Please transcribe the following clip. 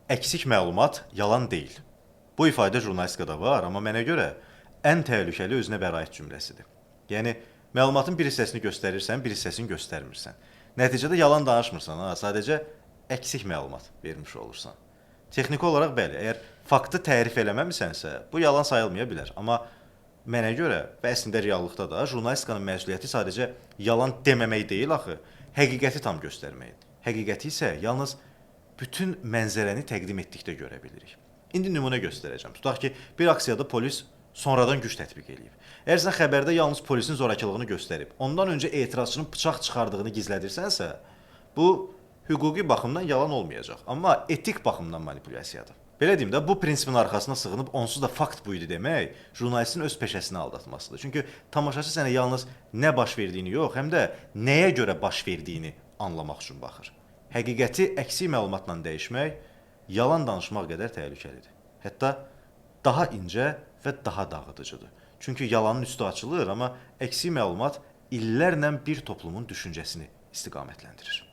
Əksik məlumat yalan deyil. Bu ifadə jurnalistikada var, amma mənə görə ən təhlükəli özünə bəraət cümləsidir. Yəni, məlumatın bir hissəsini göstərirsən, bir hissəsini göstərmirsən. Nəticədə yalan danışmırsan, sadəcə əksik məlumat vermiş olursan. Texniki olaraq bəli, əgər faktı tərif eləməmisənsə, bu yalan sayılmaya bilər. Amma mənə görə və əslində reallıqda da jurnalistikanın məsuliyyəti sadəcə yalan deməmək deyil axı, həqiqəti tam göstərməkdir. Həqiqəti isə yalnız bütün mənzərəni təqdim etdikdə görə bilirik. İndi nümunə göstərəcəm. Tutaq ki, bir aksiyada polis sonradan güc tətbiq edib. Əgər sən xəbərdə yalnız polisin zorakılığını göstərib, ondan öncə etirazçının bıçaq çıxardığını gizlədirsənsə, bu hüquqi baxımdan yalan olmayacaq, amma etik baxımdan manipulyasiyadır. Belə deyim də, bu prinsipin arxasına sığınıb onsuz da fakt bu idi demək, jurnalistin öz peşəsini aldatmasıdır. Çünki tamaşaçı sənə yalnız nə baş verdiyini yox, həm də nəyə görə baş verdiyini anlamaq üçün baxır. Həqiqəti əksik məlumatla dəyişmək, yalan danışmaq qədər təhlükəlidir. Hətta daha incə və daha dağıdıcıdır. Çünki yalanın üstü açılır, amma əksik məlumat illərlə bir toplumun düşüncəsini istiqamətləndirir.